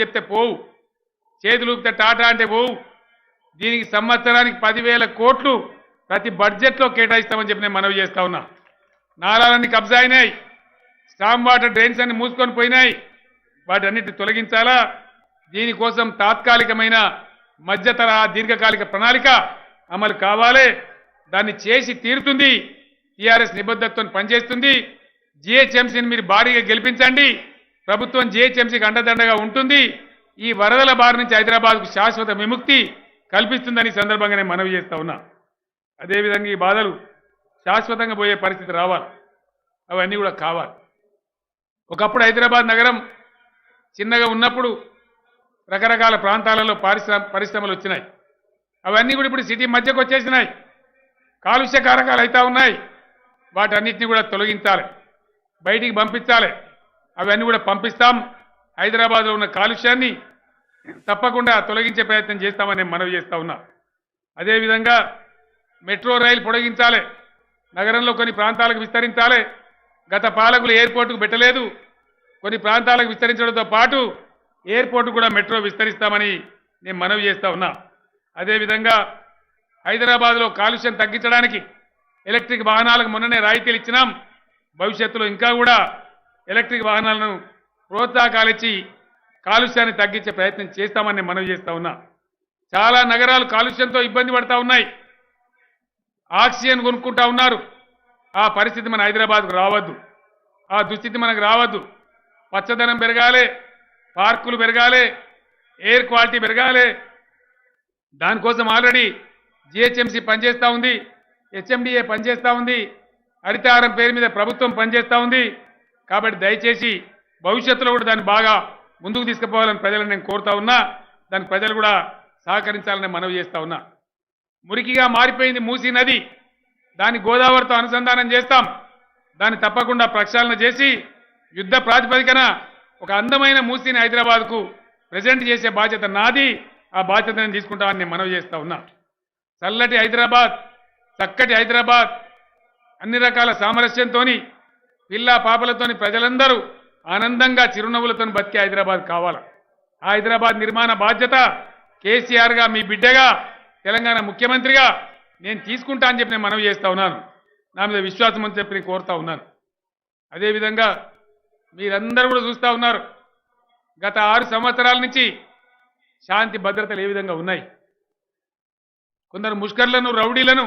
చెప్తే పోవు, చేతులు ఊపితే టాటా అంటే పోవు. దీనికి సంవత్సరానికి 10,000 కోట్లు ప్రతి బడ్జెట్లో కేటాయిస్తామని చెప్పి నేను మనవి చేస్తా ఉన్నా. నాలాలన్నీ కబ్జా అయినాయి, స్టామ్ వాటర్ డ్రైన్స్ అన్ని మూసుకొని పోయినాయి, వాటన్నిటిని తొలగించాలా. దీనికోసం తాత్కాలికమైన మధ్య తరహా దీర్ఘకాలిక ప్రణాళిక అమలు కావాలి. దాన్ని చేసి తీరుతుంది. టీఆర్ఎస్ నిబద్ధతతో పనిచేస్తుంది. జిహెచ్ఎంసీని మీరు భారీగా గెలిపించండి. ప్రభుత్వం జిహెచ్ఎంసీకి అండదండగా ఉంటుంది. ఈ వరదల బారి నుంచి హైదరాబాద్కు శాశ్వత విముక్తి కల్పిస్తుందని సందర్భంగా నేను మనవి చేస్తా ఉన్నా. అదేవిధంగా ఈ బాధలు శాశ్వతంగా పోయే పరిస్థితి రావాలి, అవన్నీ కూడా కావాలి. ఒకప్పుడు హైదరాబాద్ నగరం చిన్నగా ఉన్నప్పుడు రకరకాల ప్రాంతాలలో పరిశ్రమలు వచ్చినాయి. అవన్నీ కూడా ఇప్పుడు సిటీ మధ్యకు వచ్చేసినాయి, కాలుష్య కారకాలు అవుతా ఉన్నాయి. వాటన్నిటిని కూడా తొలగించాలి, బయటికి పంపించాలి. అవన్నీ కూడా పంపిస్తాం. హైదరాబాద్లో ఉన్న కాలుష్యాన్ని తప్పకుండా తొలగించే ప్రయత్నం చేస్తామని నేను మనవి చేస్తా ఉన్నా. అదేవిధంగా మెట్రో రైలు పొడిగించాలి, నగరంలో కొన్ని ప్రాంతాలకు విస్తరించాలి. గత పాలకులు ఎయిర్పోర్టుకు పెట్టలేదు, కొన్ని ప్రాంతాలకు విస్తరించడంతో పాటు ఎయిర్పోర్టు కూడా మెట్రో విస్తరిస్తామని నేను మనవి చేస్తా ఉన్నా. అదేవిధంగా హైదరాబాద్లో కాలుష్యం తగ్గించడానికి ఎలక్ట్రిక్ వాహనాలకు మొన్ననే రాయితీలు ఇచ్చినాం. భవిష్యత్తులో ఇంకా కూడా ఎలక్ట్రిక్ వాహనాలను ప్రోత్సాహకాలు ఇచ్చి కాలుష్యాన్ని తగ్గించే ప్రయత్నం చేస్తామని నేను మనవి చేస్తా ఉన్నా. చాలా నగరాలు కాలుష్యంతో ఇబ్బంది పడతా ఉన్నాయి, ఆక్సిజన్ కొనుక్కుంటా ఉన్నారు. ఆ పరిస్థితి మన హైదరాబాద్కు రావద్దు, ఆ దుస్థితి మనకు రావద్దు. పచ్చదనం పెరగాలి, పార్కులు పెరగాలి, ఎయిర్ క్వాలిటీ పెరగాలి. దానికోసం ఆల్రెడీ జిహెచ్ఎంసీ పనిచేస్తూ ఉంది, హెచ్ఎండిఏ పనిచేస్తూ ఉంది, హరితహారం పేరు మీద ప్రభుత్వం పనిచేస్తూ ఉంది. కాబట్టి దయచేసి భవిష్యత్తులో కూడా దాన్ని బాగా ముందుకు తీసుకుపోవాలని ప్రజలను నేను కోరుతా ఉన్నా. దానికి ప్రజలు కూడా సహకరించాలని మనవి చేస్తా ఉన్నా. మురికిగా మారిపోయింది మూసీ నది, దాన్ని గోదావరితో అనుసంధానం చేస్తాం. దాన్ని తప్పకుండా ప్రక్షాళన చేసి యుద్ధ ప్రాతిపదికన ఒక అందమైన మూసీని హైదరాబాద్కు ప్రజెంట్ చేసే బాధ్యత నాది. ఆ బాధ్యత నేను తీసుకుంటామని నేను మనవి చేస్తా ఉన్నా. చల్లటి హైదరాబాద్, చక్కటి హైదరాబాద్, అన్ని రకాల సామరస్యంతో పిల్ల పాపలతోని ప్రజలందరూ ఆనందంగా చిరునవ్వులతో బతికే హైదరాబాద్ కావాలి. ఆ హైదరాబాద్ నిర్మాణ బాధ్యత కేసీఆర్గా, మీ బిడ్డగా, తెలంగాణ ముఖ్యమంత్రిగా నేను తీసుకుంటా అని చెప్పి నేను మనవి చేస్తా ఉన్నాను. నా మీద విశ్వాసం అని చెప్పి నేను కోరుతా ఉన్నాను. అదేవిధంగా మీరందరూ కూడా చూస్తూ ఉన్నారు, గత 6 సంవత్సరాల నుంచి శాంతి భద్రతలు ఏ విధంగా ఉన్నాయి. కొందరు ముష్కర్లను, రౌడీలను,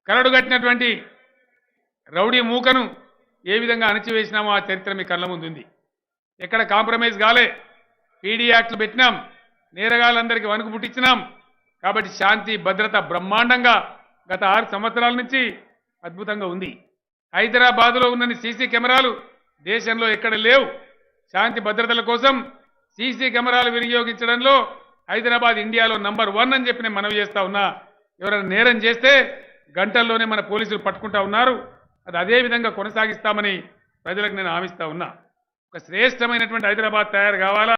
కరడుగట్టినటువంటి రౌడీ మూకను ఏ విధంగా అణచివేసినామో ఆ చరిత్ర మీ కళ్ళ ముందు ఉంది. ఎక్కడ కాంప్రమైజ్ కాలే, పీడీ యాక్ట్లు పెట్టినాం, నేరగాళ్ళందరికీ వణుకు పుట్టించినాం. కాబట్టి శాంతి భద్రత బ్రహ్మాండంగా గత 6 సంవత్సరాల నుంచి అద్భుతంగా ఉంది. హైదరాబాద్లో ఉన్న సీసీ కెమెరాలు దేశంలో ఎక్కడ లేవు. శాంతి భద్రతల కోసం సీసీ కెమెరాలు వినియోగించడంలో హైదరాబాద్ ఇండియాలో నంబర్ 1 అని చెప్పి నేను మనవి చేస్తా ఉన్నా. ఎవరైనా నేరం చేస్తే గంటల్లోనే మన పోలీసులు పట్టుకుంటా ఉన్నారు. అది అదే విధంగా కొనసాగిస్తామని ప్రజలకు నేను హామీస్తా ఉన్నా. ఒక శ్రేష్టమైనటువంటి హైదరాబాద్ తయారు కావాలా.